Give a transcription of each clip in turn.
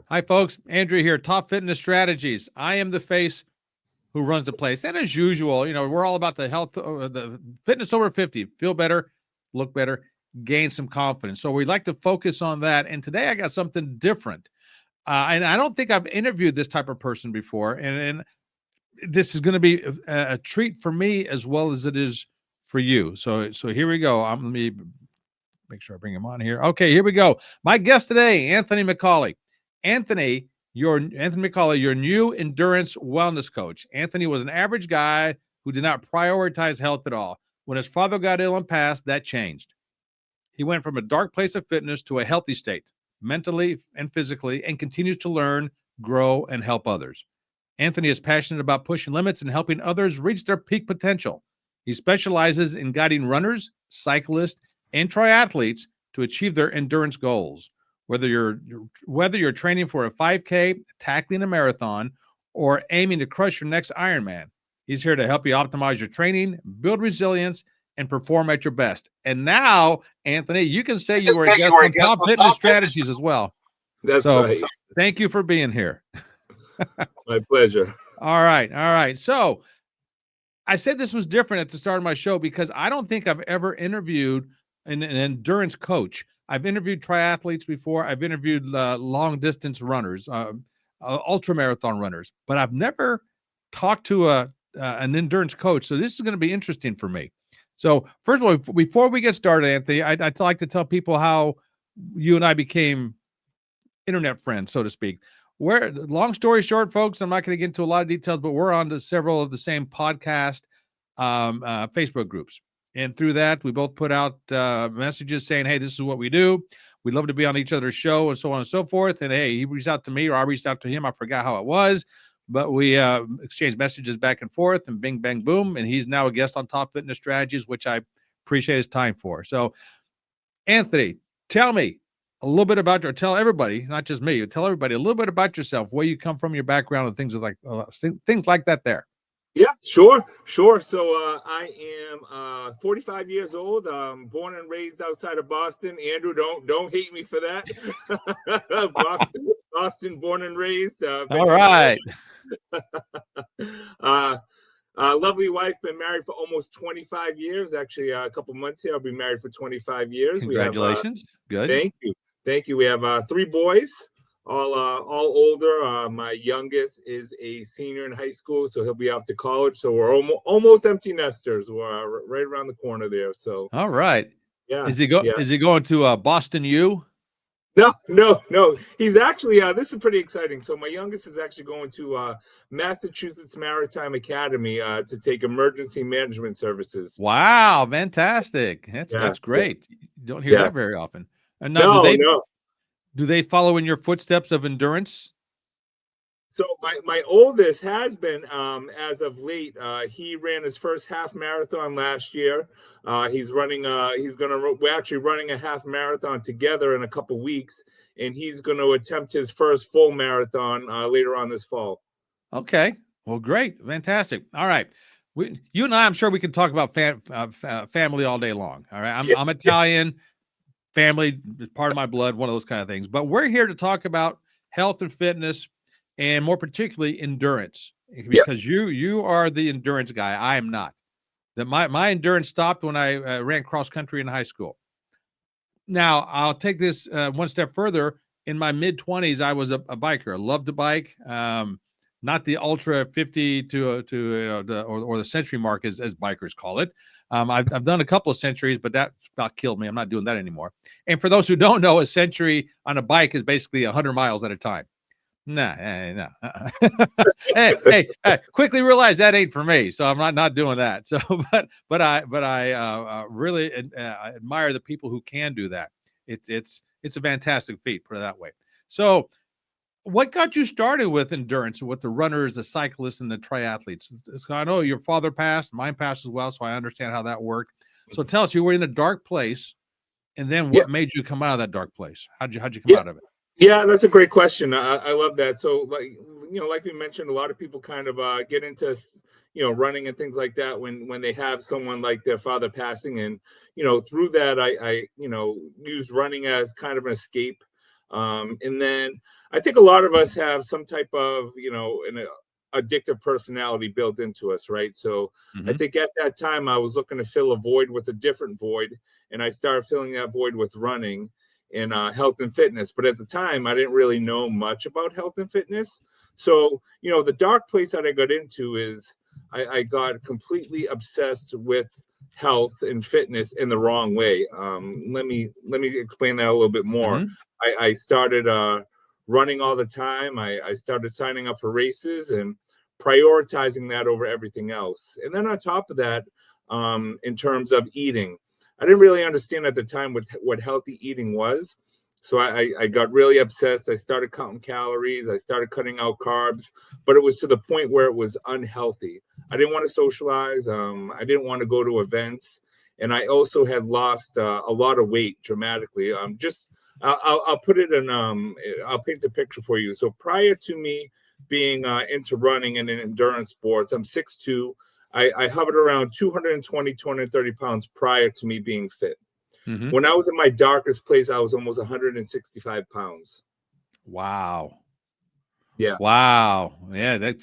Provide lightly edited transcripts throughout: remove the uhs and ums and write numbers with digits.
Hi, folks. Andrew here, Top Fitness Strategies. I am the face who runs the place. And as usual, we're all about the health, the fitness over 50, feel better, look better, gain some confidence. So we'd like to focus on that. And today I got something different. And I don't think I've interviewed this type of person before. And this is going to be a treat for me as well as it is for you. So here we go. Let me make sure I bring him on here. Okay, here we go. My guest today, Anthony McCauley. Anthony McCauley, your new endurance wellness coach. Anthony was an average guy who did not prioritize health at all. When his father got ill and passed, that changed. He went from a dark place of fitness to a healthy state, mentally and physically, and continues to learn, grow, and help others. Anthony is passionate about pushing limits and helping others reach their peak potential. He specializes in guiding runners, cyclists, and triathletes to achieve their endurance goals. Whether you're training for a 5K, tackling a marathon, or aiming to crush your next Ironman, he's here to help you optimize your training, build resilience, and perform at your best. And now, Anthony, you can say you were a guest on Top Fitness Strategies as well. That's right. Thank you for being here. My pleasure. All right. So I said this was different at the start of my show because I don't think I've ever interviewed an endurance coach. I've interviewed triathletes before. I've interviewed long distance runners, ultra marathon runners, but I've never talked to an endurance coach. So this is going to be interesting for me. So first of all, before we get started, Anthony, I'd like to tell people how you and I became internet friends, so to speak. Long story short, folks, I'm not going to get into a lot of details, but we're on to several of the same podcast Facebook groups. And through that, we both put out messages saying, hey, this is what we do. We'd love to be on each other's show and so on and so forth. And hey, he reached out to me or I reached out to him. I forgot how it was, but we exchanged messages back and forth and bing, bang, boom. And he's now a guest on Top Fitness Strategies, which I appreciate his time for. So, Anthony, tell me a little bit about tell everybody, not just me, tell everybody a little bit about yourself, where you come from, your background, and things like that there. Yeah, sure. So I am 45 years old. Born and raised outside of Boston. Andrew, don't hate me for that. Boston, born and raised. All right. Lovely wife. Been married for almost 25 years. Actually, a couple months here, I'll be married for 25 years. Congratulations. Good. Thank you. We have 3 boys. All older. My youngest is a senior in high school, so he'll be off to college. So we're almost empty nesters. We're right around the corner there. So all right. Yeah. Is he going to Boston U? No. He's actually this is pretty exciting. So my youngest is actually going to Massachusetts Maritime Academy to take emergency management services. Wow, fantastic. That's great. You don't hear that very often. And now, do they follow in your footsteps of endurance? So my oldest has been, as of late, he ran his first half marathon last year. We're actually running a half marathon together in a couple weeks, and he's going to attempt his first full marathon later on this fall. Okay. Well, great. Fantastic. All right. You and I, I'm sure we can talk about family all day long. All right. I'm Italian. Family is part of my blood, one of those kind of things. But we're here to talk about health and fitness, and more particularly endurance, because you are the endurance guy. I am not. My endurance stopped when I ran cross country in high school. Now I'll take this one step further. In my mid-20s, I was a biker. I loved to bike. Not the ultra 50 or the century mark as bikers call it. I've done a couple of centuries, but that about killed me. I'm not doing that anymore. And for those who don't know, a century on a bike is basically 100 miles at a time. No. hey, quickly realize that ain't for me. So I'm not doing that. So, but I really admire the people who can do that. It's a fantastic feat, put it that way. So, what got you started with endurance, with the runners, the cyclists, and the triathletes? So I know your father passed, mine passed as well, so I understand how that worked. So tell us, you were in a dark place, and then what made you come out of that dark place? How'd you come out of it? Yeah, that's a great question. I love that. So, like we mentioned, a lot of people kind of get into, running and things like that when they have someone like their father passing. And, through that, I used running as kind of an escape. And then I think a lot of us have some type of, an addictive personality built into us, right? So I think at that time I was looking to fill a void with a different void, and I started filling that void with running and health and fitness. But at the time, I didn't really know much about health and fitness. So, the dark place that I got into is I got completely obsessed with health and fitness in the wrong way. Let me explain that a little bit more. I started running all the time. I started signing up for races and prioritizing that over everything else. And then on top of that, in terms of eating, I didn't really understand at the time what healthy eating was. So I got really obsessed. I started counting calories. I started cutting out carbs, but it was to the point where it was unhealthy. I didn't want to socialize. I didn't want to go to events. And I also had lost a lot of weight dramatically. I'll put it in, I'll paint the picture for you. So prior to me being into running and in endurance sports, I'm 6'2". I hovered around 220, 230 pounds prior to me being fit. When I was in my darkest place, I was almost 165 pounds. Wow. Yeah. Wow. Yeah. That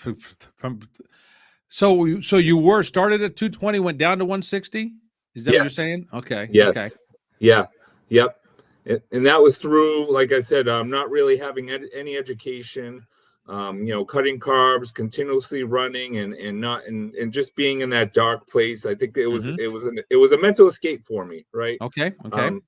so you were started at 220, went down to 160. Is that what you're saying? Okay. Yes. Okay. Yeah. Yep. And that was through, like I said, not really having any education, cutting carbs, continuously running, and just being in that dark place. I think it was a mental escape for me, right? Okay. Okay.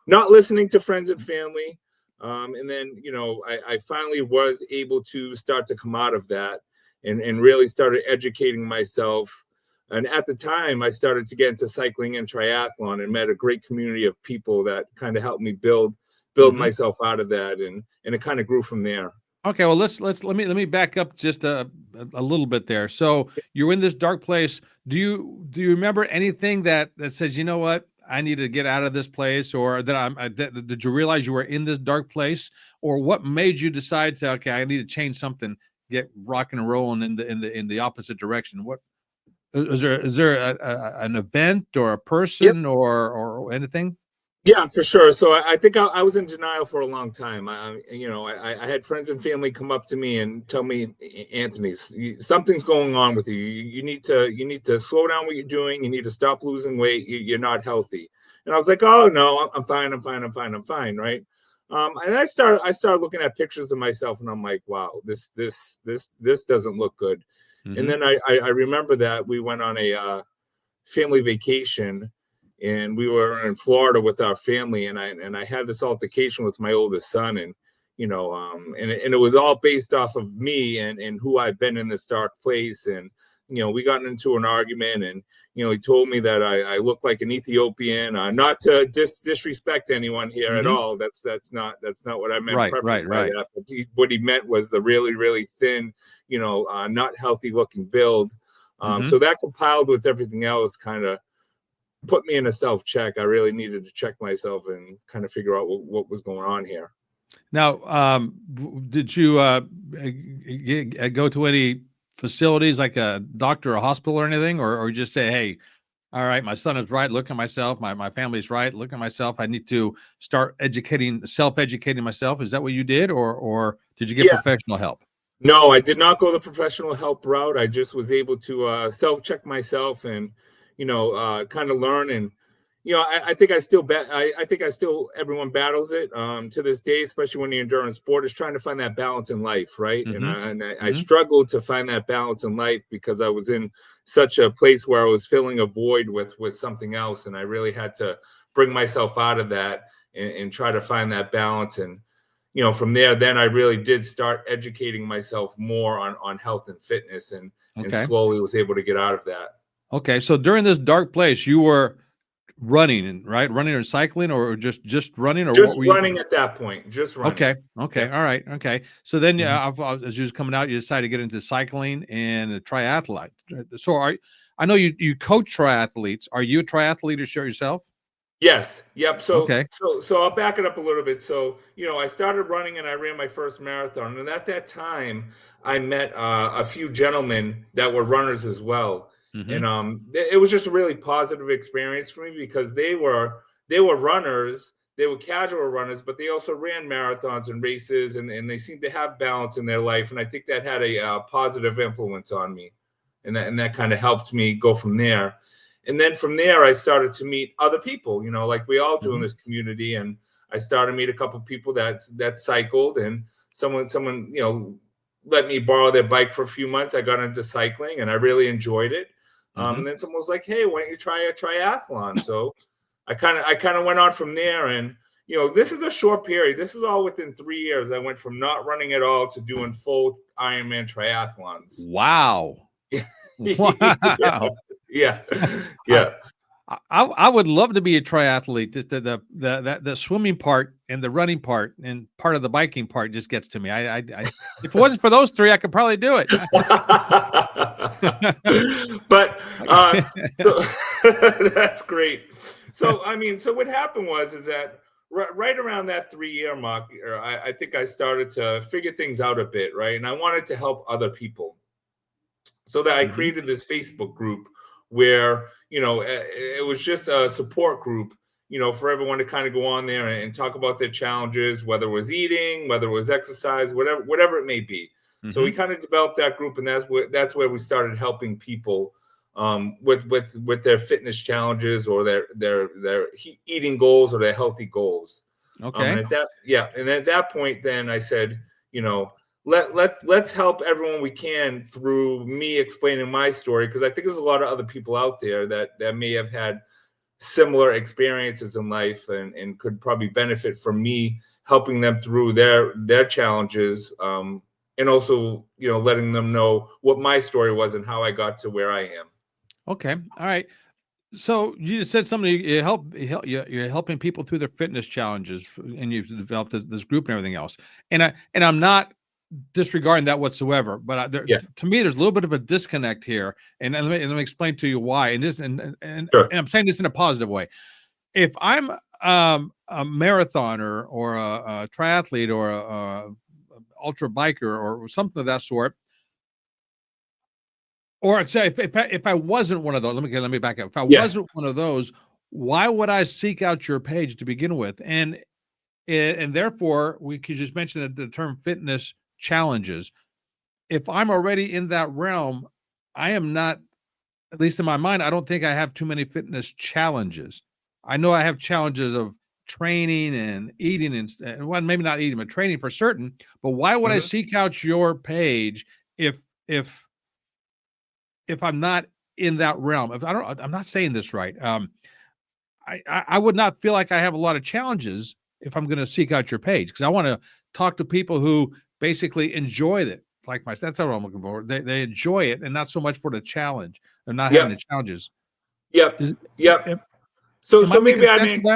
Not listening to friends and family, and then I finally was able to start to come out of that and really started educating myself. And at the time, I started to get into cycling and triathlon and met a great community of people that kind of helped me build myself out of that, and it kind of grew from there. Okay, well let me back up just a little bit there. So you're in this dark place. Do you remember anything that says, you know what, I need to get out of this place, or did you realize you were in this dark place, or what made you decide to, okay, I need to change something, get rocking and rolling in the opposite direction? What is there an event or a person or anything? Yeah, for sure. So I think I was in denial for a long time. I had friends and family come up to me and tell me, Anthony, something's going on with you. You need to slow down what you're doing. You need to stop losing weight. You're not healthy. And I was like, oh no, I'm fine. I'm fine. Right. And I started looking at pictures of myself, and I'm like, wow, this doesn't look good. And then I remember that we went on a family vacation, and we were in Florida with our family, and I had this altercation with my oldest son, and and it was all based off of me and who I've been in this dark place. And we got into an argument, and he told me that I look like an Ethiopian. Not to disrespect anyone here at all. That's not what I meant. Right. That. But what he meant was the really, really thin, not healthy looking build. So that compiled with everything else kind of put me in a self-check. I really needed to check myself and kind of figure out what was going on here. Now, did you go to any facilities like a doctor or a hospital or anything, or just say, hey, all right, my son is right, look at myself, my family's right, look at myself, I need to start self-educating myself? Is that what you did, or did you get professional help? No, I did not go the professional help route. I just was able to self-check myself and kind of learn. And I think I still everyone battles it to this day, especially when the endurance sport is trying to find that balance in life, right? And I struggled to find that balance in life because I was in such a place where I was filling a void with something else, and I really had to bring myself out of that and try to find that balance. And from there, then I really did start educating myself more on health and fitness, and slowly was able to get out of that. Okay, so during this dark place, you were running, right? Running or cycling, or just running, or just what were you? Running at that point, just running. Okay, all right, okay. So then, as you was coming out, you decided to get into cycling and a triathlete. So I know you coach triathletes. Are you a triathlete yourself? Yes. Yep. So Okay. so I'll back it up a little bit. So, I started running and I ran my first marathon. And at that time, I met a few gentlemen that were runners as well. And it was just a really positive experience for me because they were runners they were casual runners, but they also ran marathons and races, and they seemed to have balance in their life. And I think that had a positive influence on me, and that kind of helped me go from there. And then from there, I started to meet other people, like we all do in this community. And I started to meet a couple of people that cycled, and someone, let me borrow their bike for a few months. I got into cycling and I really enjoyed it. And then someone was like, "Hey, why don't you try a triathlon?" So I kind of went on from there. And, this is a short period. This is all within 3 years. I went from not running at all to doing full Ironman triathlons. Wow. Wow. Yeah. Yeah. I would love to be a triathlete. Just the swimming part and the running part and part of the biking part just gets to me. I if it wasn't for those three, I could probably do it. But so, that's great. So so what happened is that right around that 3-year mark, I think I started to figure things out a bit, right? And I wanted to help other people, so that I created this Facebook group where, it was just a support group, for everyone to kind of go on there and talk about their challenges, whether it was eating, whether it was exercise, whatever it may be. So we kind of developed that group, and that's where we started helping people with their fitness challenges or their eating goals or their healthy goals. Okay. And at that point, then I said, let's help everyone we can through me explaining my story, because I think there's a lot of other people out there that may have had similar experiences in life and could probably benefit from me helping them through their challenges, and also letting them know what my story was and how I got to where I am. Okay. All right. So you just said something. You're helping people through their fitness challenges, and you've developed this group and everything else. And I'm not disregarding that whatsoever, but to me, there's a little bit of a disconnect here, and let me explain to you why. And this, and Sure. I'm saying this in a positive way. If I'm a marathoner or a triathlete or a ultra biker or something of that sort, or if I wasn't one of those, let me back up. If I wasn't one of those, why would I seek out your page to begin with? And therefore, we could just mention the term fitness challenges. If I'm already in that realm, I am not, at least in my mind, I don't think I have too many fitness challenges. I know I have challenges of training and eating and well, maybe not eating, but training for certain. But why would I seek out your page if I'm not in that realm? I'm not saying this right. I would not feel like I have a lot of challenges if I'm going to seek out your page, because I want to talk to people who basically enjoy it, like myself. That's what I'm looking for. They enjoy it, and not so much for the challenge. They're not having the challenges. Yep. So maybe I didn't.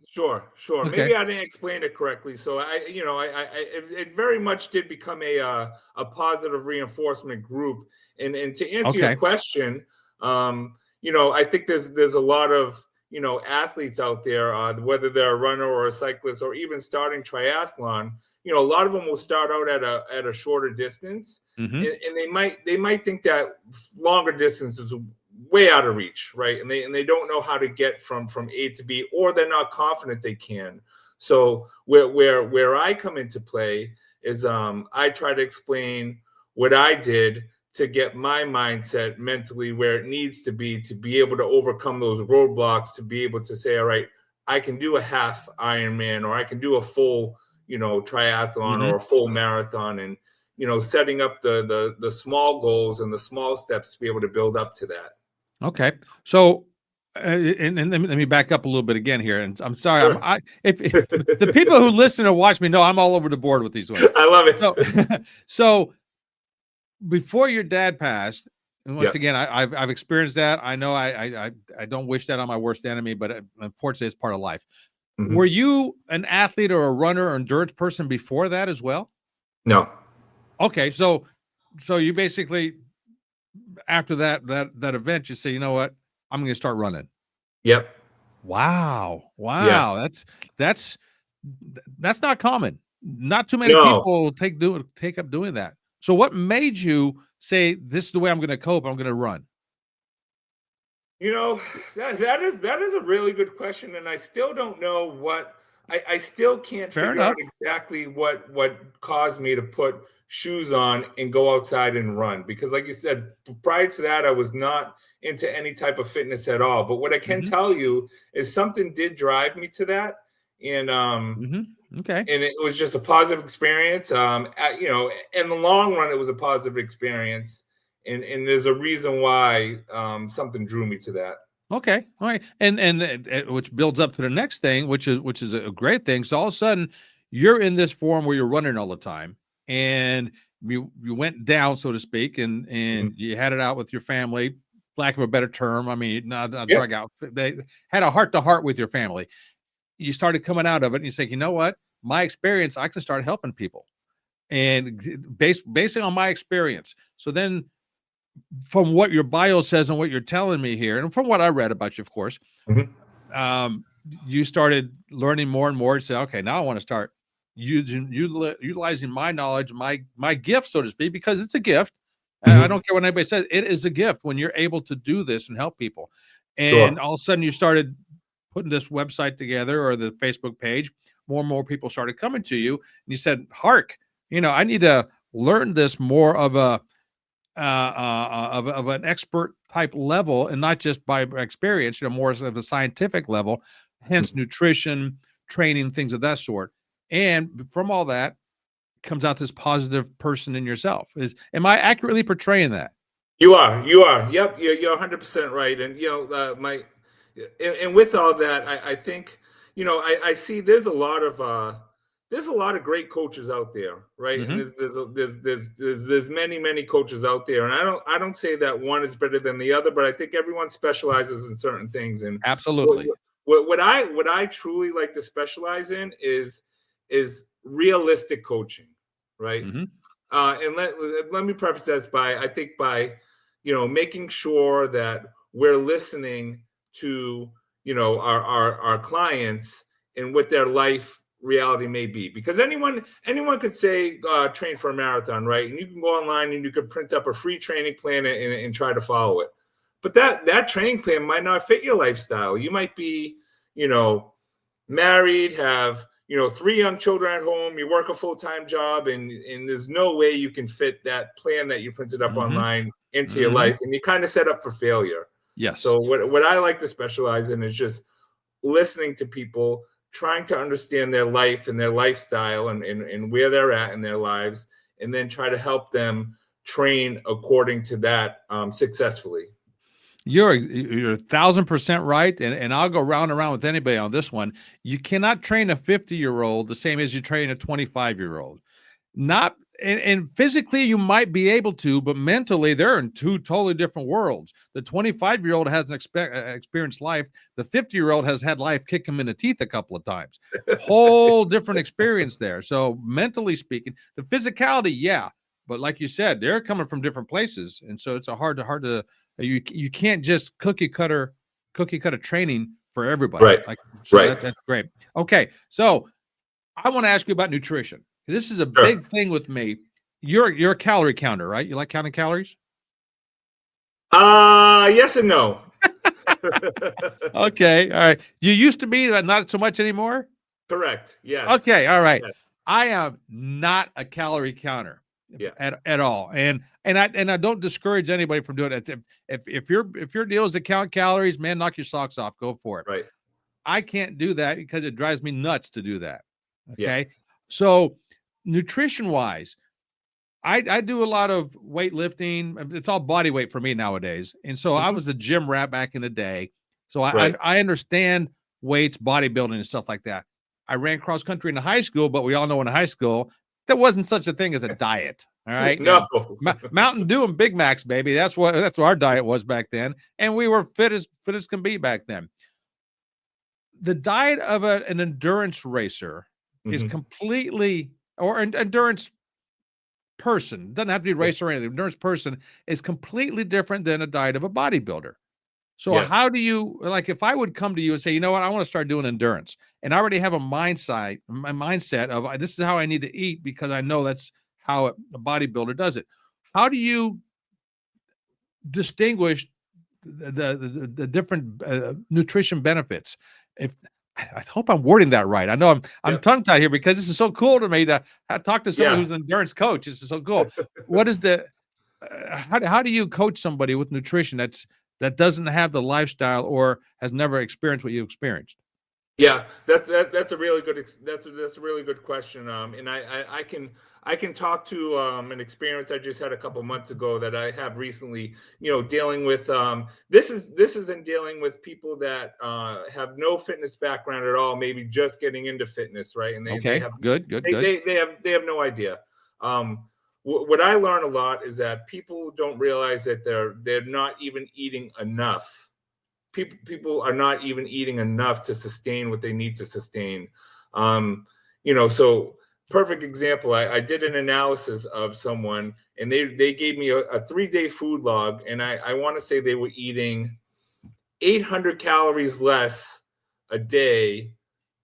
Sure. Okay. Maybe I didn't explain it correctly. So it very much did become a positive reinforcement group. And to answer your question, I think there's a lot of athletes out there, whether they're a runner or a cyclist or even starting triathlon. A lot of them will start out at a shorter distance, and they might think that longer distance is way out of reach, right? And they don't know how to get from A to B, or they're not confident they can. So where I come into play is I try to explain what I did to get my mindset mentally where it needs to be able to overcome those roadblocks, to be able to say, all right, I can do a half Ironman, or I can do a full, triathlon or a full marathon, and, setting up the small goals and the small steps to be able to build up to that. Okay. So, and let me back up a little bit again here. And I'm sorry. Sure. If the people who listen or watch me know I'm all over the board with these ones. I love it. So before your dad passed, and once again, I've experienced that. I know I don't wish that on my worst enemy, but unfortunately, it's part of life. Were you an athlete or a runner or endurance person before that as well? No. Okay, so you basically, after that event, you say, you know what, I'm going to start running. Yep. Wow. Yeah. That's not common. Not too many people take up doing that. So what made you say, this is the way I'm going to cope, I'm going to run? That is a really good question, and I still don't know what I still can't Fair figure out enough. exactly what caused me to put shoes on and go outside and run, because like you said, prior to that I was not into any type of fitness at all. But what I can Mhm, tell you is something did drive me to that. And mhm. Okay. and it was just a positive experience. You know, in the long run, it was a positive experience, and there's a reason why something drew me to that. Okay. All right. And which builds up to the next thing, which is a great thing. So all of a sudden, you're in this form where you're running all the time, and you went down, so to speak, and Mhm. you had it out with your family, lack of a better term. I mean, not Yeah. drug out. They had a heart to heart with your family. You started coming out of it, and you say, you know what? My experience, I can start helping people, and based on my experience. So then from what your bio says and what you're telling me here, and from what I read about you, of course, Mhm. um, you started learning more and more. Say, okay, now I want to start utilizing my knowledge, my gift, so to speak, because it's a gift. I Mhm. don't care what anybody says; it is a gift when you're able to do this and help people. And Sure. all of a sudden, you started putting this website together or the Facebook page. More and more people started coming to you, and you said, "Hark, I need to learn this more of a." Of an expert type level and not just by experience, more of a scientific level, hence Mhm. nutrition, training, things of that sort. And from all that comes out this positive person in yourself. Am I accurately portraying that? You are, you are. Yep, you're 100% right. And you know, and with all that, I think, you know, I see there's a lot of great coaches out there, right? And Hmm. there's many coaches out there, and I don't say that one is better than the other, but I think everyone specializes in certain things. And what Absolutely. what I truly like to specialize in is realistic coaching, right? Hmm. And let me preface this by, I think, by making sure that we're listening to our clients and what their life reality may be, because anyone could say train for a marathon, right? And you can go online and you could print up a free training plan and try to follow it, but that training plan might not fit your lifestyle. You might be you know married, have three young children at home, you work a full-time job, and there's no way you can fit that plan that you printed up Hmm. online into your Hmm. life, and you kind of set up for failure. Yes. So what I like to specialize in is just listening to people, trying to understand their life and their lifestyle, and where they're at in their lives, and then try to help them train according to that successfully. You're 1,000% right, and I'll go round and round with anybody on this one. You cannot train a 50-year-old the same as you train a 25-year-old. Not and physically you might be able to, but mentally they're in two totally different worlds. The 25-year-old hasn't experienced life. The 50-year-old has had life kick him in the teeth a couple of times. Whole different experience there. So mentally speaking, the physicality, yeah, but like you said, they're coming from different places, and so it's a hard to you can't just cookie cutter training for everybody. Right. Like so Right. that's great. Okay, so I want to ask you about nutrition. This is a Sure. big thing with me. You're a calorie counter, right? You like counting calories? Yes and no. Okay, all right. You used to be, not so much anymore? Correct. Yes. Okay, all right. Yes. I am not a calorie counter Yeah. at all. And I don't discourage anybody from doing it. If your deal is to count calories, man, knock your socks off. Go for it. Right. I can't do that because it drives me nuts to do that. Yeah. Okay. So nutrition wise, I do a lot of weightlifting. It's all body weight for me nowadays. And so I Mhm. was a gym rat back in the day. So I Right. I I understand weights, bodybuilding, and stuff like that. I ran cross country in high school, but we all know in high school there wasn't such a thing as a diet. All right. No. Mountain Dew and Big Macs, baby. That's what our diet was back then. And we were fit as can be back then. The diet of an endurance racer is Mhm. completely or an endurance person, doesn't have to be Yeah. race or anything, endurance person is completely different than a diet of a bodybuilder. So Yes. how do you like if I would come to you and say, you know what, I want to start doing endurance, and I already have my mindset of this is how I need to eat because I know that's how a bodybuilder does it. How do you distinguish the different nutrition benefits? If I hope I'm wording that right. I know I'm Yep. tongue-tied here because this is so cool to me to talk to someone Yeah. who's an endurance coach. This is so cool. What is the how do you coach somebody with nutrition that doesn't have the lifestyle or has never experienced what you experienced? Yeah, that's a really good that's a really good question. And I can talk to an experience I just had a couple months ago that I have recently. Dealing with this isn't dealing with people that have no fitness background at all, maybe just getting into fitness, right? And they Okay, have good. they have no idea. What I learn a lot is that people don't realize that they're not even eating enough. People are not even eating enough to sustain what they need to sustain. So perfect example. I did an analysis of someone, and they gave me a 3-day food log, and I want to say they were eating 800 calories less a day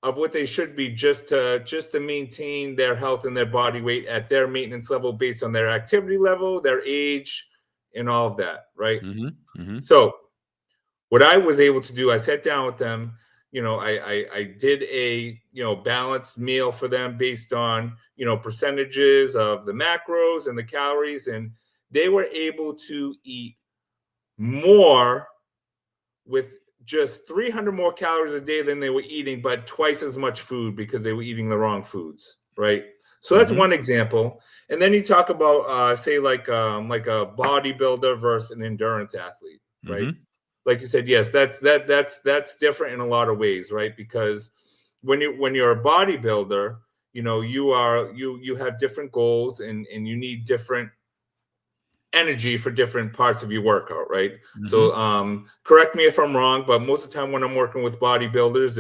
of what they should be just to maintain their health and their body weight at their maintenance level based on their activity level, their age, and all of that, right? So what I was able to do, I sat down with them. I did a balanced meal for them based on percentages of the macros and the calories, and they were able to eat more with just 300 more calories a day than they were eating, but twice as much food because they were eating the wrong foods, right? So that's one example. And then you talk about say like a bodybuilder versus an endurance athlete, right? Like you said, yes, that's different in a lot of ways, right? Because when you're a bodybuilder, you have different goals, and you need different energy for different parts of your workout, right? So correct me if I'm wrong, but most of the time when I'm working with bodybuilders,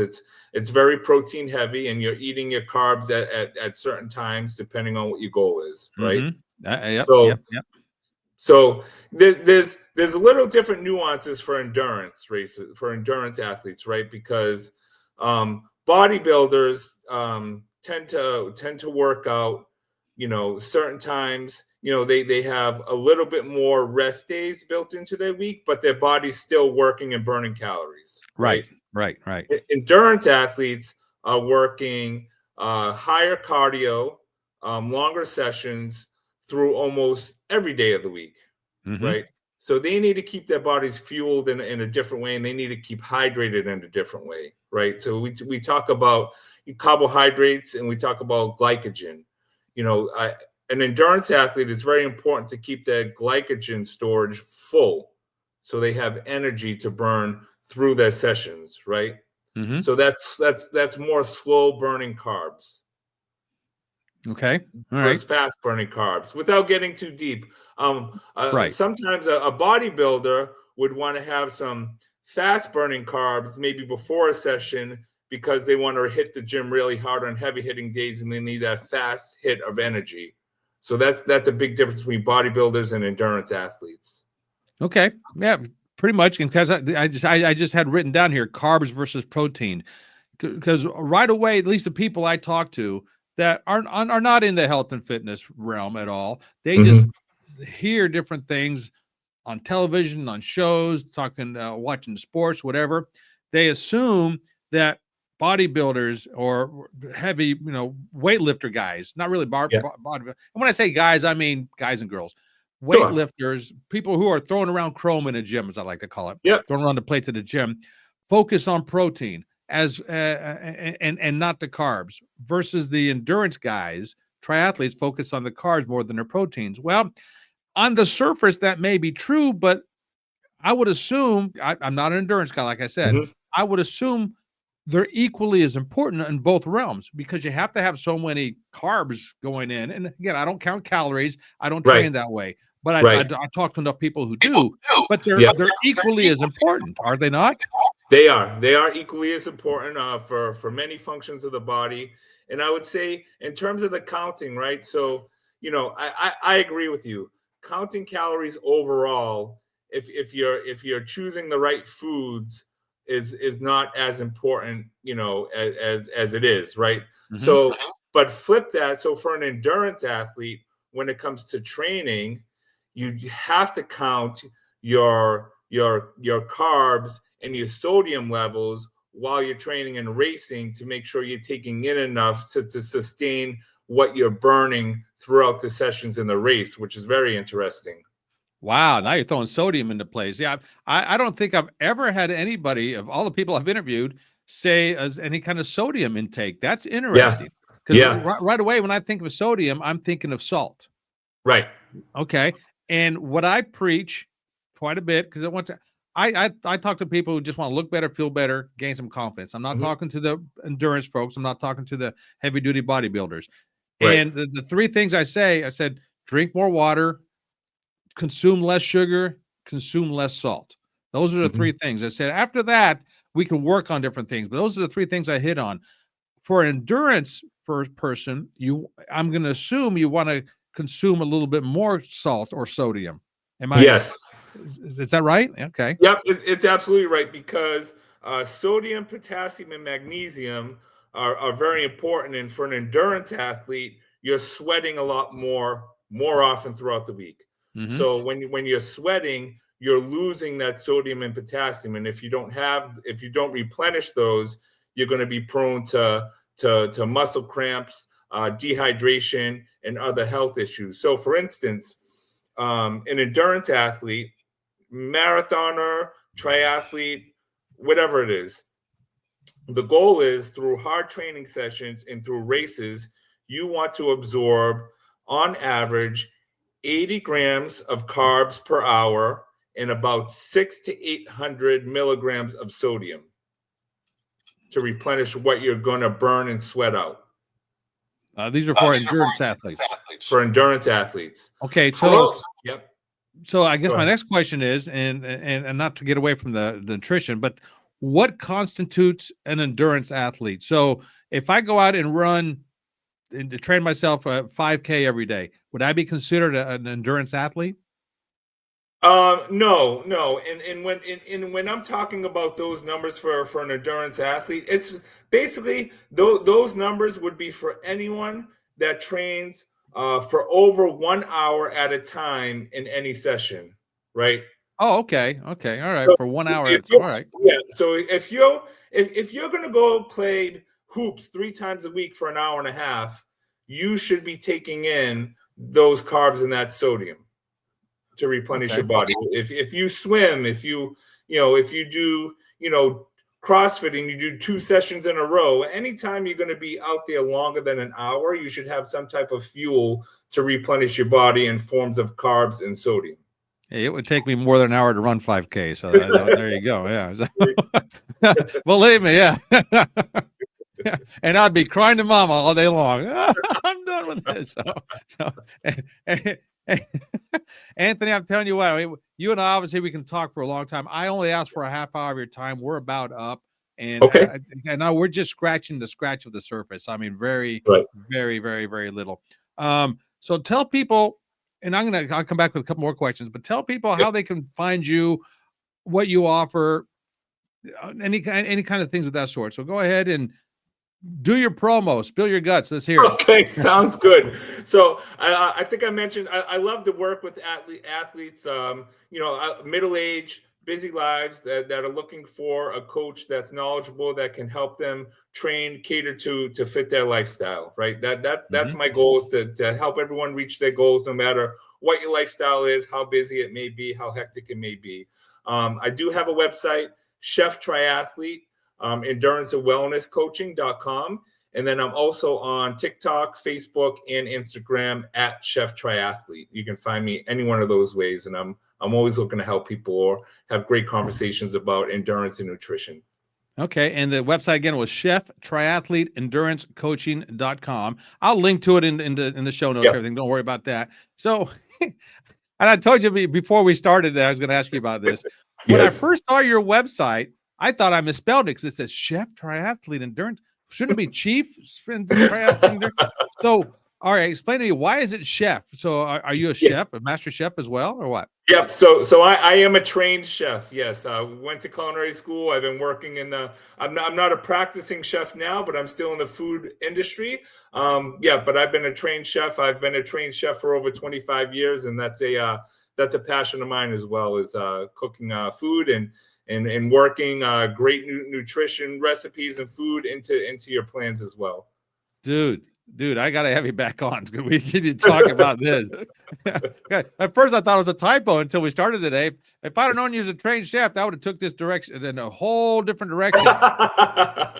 it's very protein heavy, and you're eating your carbs at certain times depending on what your goal is, right? Yep. So there's a little different nuances for endurance races, for endurance athletes, right? Because bodybuilders tend to work out, certain times. They have a little bit more rest days built into their week, but their body's still working and burning calories, right? Right. Endurance athletes are working higher cardio, longer sessions through almost every day of the week, right? So they need to keep their bodies fueled in a different way, and they need to keep hydrated in a different way, right? So we talk about carbohydrates, and we talk about glycogen. An endurance athlete, is very important to keep their glycogen storage full so they have energy to burn through their sessions, right? So that's more slow burning carbs. Okay. All right. Versus fast burning carbs without getting too deep. Right. Sometimes a bodybuilder would want to have some fast burning carbs maybe before a session because they want to hit the gym really hard on heavy hitting days, and they need that fast hit of energy. So that's a big difference between bodybuilders and endurance athletes. Okay. Yeah, pretty much. Because I just had written down here carbs versus protein. Because right away, at least the people I talk to that are not in the health and fitness realm at all, they just hear different things on television, on shows, talking, watching sports, whatever. They assume that bodybuilders or heavy, weightlifter guys, not really bodybuilders. And when I say guys, I mean guys and girls, Sure. weightlifters, people who are throwing around chrome in a gym, as I like to call it, Yep. throwing around the plates at the gym, focus on protein as and not the carbs, versus the endurance guys, triathletes, focus on the carbs more than their proteins. Well, on the surface, that may be true, but I would assume I'm not an endurance guy, like I said. I would assume they're equally as important in both realms because you have to have so many carbs going in. And again, I don't count calories. I don't train that way, but I talk to enough people who do. But they're equally as important, are they not? They are equally as important for many functions of the body. And I would say in terms of the counting, right? So, I agree with you. Counting calories overall, if you're choosing the right foods, is not as important, as it is, right? So, but flip that. So for an endurance athlete, when it comes to training, you have to count your carbs and your sodium levels while you're training and racing to make sure you're taking in enough to sustain what you're burning throughout the sessions in the race, which is very interesting. Wow, now you're throwing sodium into place. Yeah, I don't think I've ever had anybody of all the people I've interviewed say as any kind of sodium intake. That's interesting because right away when I think of sodium, I'm thinking of salt. Right. Okay, and what I preach quite a bit because I talk to people who just want to look better, feel better, gain some confidence. I'm not talking to the endurance folks. I'm not talking to the heavy duty bodybuilders. Right. And the three things I said, drink more water, consume less sugar, consume less salt. Those are the three things I said. After that, we can work on different things, but those are the three things I hit on. For an endurance person, I'm going to assume you want to consume a little bit more salt or sodium. Yes. Is that right? Okay. Yep, it's absolutely right because sodium, potassium, and magnesium are very important. And for an endurance athlete, you're sweating a lot more often throughout the week. So when you're sweating, you're losing that sodium and potassium. And if you don't replenish those, you're going to be prone to muscle cramps, dehydration, and other health issues. So for instance, an endurance athlete, marathoner, triathlete, whatever it is, the goal is through hard training sessions and through races, you want to absorb on average 80 grams of carbs per hour and about 600 to 800 milligrams of sodium to replenish what you're going to burn and sweat out. These are for endurance athletes. For endurance athletes. Okay, so yep. So I guess my next question is, and not to get away from the nutrition, but what constitutes an endurance athlete? So if I go out and run and to train myself 5K every day, would I be considered an endurance athlete? No. And when I'm talking about those numbers for an endurance athlete, it's basically those numbers would be for anyone that trains for over 1 hour at a time in any session, right? Oh, okay. All right. So for 1 hour. all right. Yeah. So if you're going to go play hoops 3 times a week for an hour and a half, you should be taking in those carbs and that sodium to replenish your body. If you swim, if you do, CrossFit and you do 2 sessions in a row, anytime you're going to be out there longer than an hour, you should have some type of fuel to replenish your body in forms of carbs and sodium. Hey, it would take me more than an hour to run 5K. So there you go. Yeah. Believe me. Yeah. And I'd be crying to mama all day long. I'm done with this. Anthony, I'm telling you what, I mean, you and I, obviously we can talk for a long time. I only asked for a half hour of your time. We're about up. And now we're just scratching the scratch of the surface. I mean, very, very, very, very little. So tell people, and I'll come back with a couple more questions, but tell people how they can find you, what you offer, any kind of things of that sort. So go ahead and do your promo, spill your guts. Let's hear it. Okay, sounds good. So I think I mentioned I love to work with athletes, middle-aged, busy lives that are looking for a coach that's knowledgeable, that can help them train, cater to fit their lifestyle, right? That's my goal, is to help everyone reach their goals, no matter what your lifestyle is, how busy it may be, how hectic it may be. I do have a website, Chef Triathlete, endurance and wellness coaching.com. And then I'm also on TikTok, Facebook, and Instagram at Chef Triathlete. You can find me any one of those ways. And I'm always looking to help people or have great conversations about endurance and nutrition. Okay. And the website again was Chef Triathlete Endurance Coaching.com. I'll link to it in the show notes, everything. Don't worry about that. So, and I told you before we started that I was going to ask you about this. When I first saw your website, I thought I misspelled it because it says Chef Triathlete Endurance. Shouldn't it be Chief Triathlete Endurance? So, all right, explain to me, why is it Chef? So are you a chef, a master chef as well, or what? Yep. So I am a trained chef. Yes. Went to culinary school. I've been working in I'm not a practicing chef now, but I'm still in the food industry. But I've been a trained chef. I've been a trained chef for over 25 years. And that's a passion of mine as well, is cooking food and and working great nutrition recipes and food into your plans as well. Dude, I gotta have you back on. We need to talk about this. Okay. At first, I thought it was a typo until we started today. If I'd have known you as a trained chef, I would have took this direction in a whole different direction,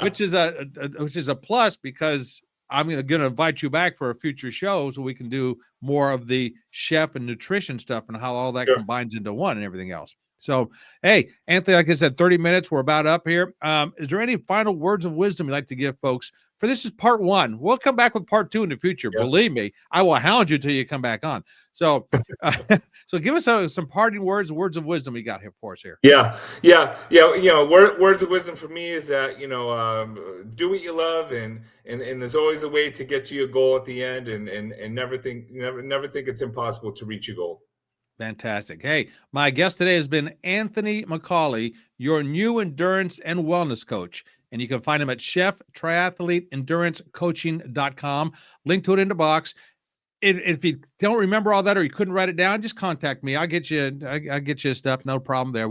which is a plus, because I'm going to invite you back for a future show so we can do more of the chef and nutrition stuff and how all that Sure. combines into one and everything else. So, hey, Anthony, like I said, 30 minutes. We're about up here. Is there any final words of wisdom you'd like to give folks? For this is part 1. We'll come back with part 2 in the future. Yeah. Believe me, I will hound you till you come back on. So, so give us some parting words of wisdom you got here for us here. Yeah. Words of wisdom for me is that, do what you love, and there's always a way to get to your goal at the end, and never think it's impossible to reach your goal. Fantastic. Hey, my guest today has been Anthony McCauley, your new endurance and wellness coach. And you can find him at cheftriathleteendurancecoaching.com. Link to it in the box. If you don't remember all that, or you couldn't write it down, just contact me. I'll get you. I get you stuff. No problem there.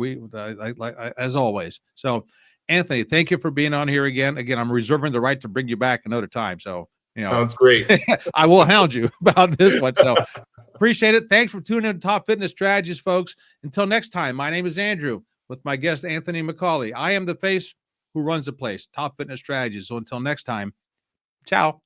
As always. So, Anthony, thank you for being on here again. Again, I'm reserving the right to bring you back another time. So, sounds great. I will hound you about this one. So, appreciate it. Thanks for tuning in to Top Fitness Strategies, folks. Until next time, my name is Andrew with my guest Anthony McCauley. I am the face who runs the place, Top Fitness Strategies. So until next time, ciao.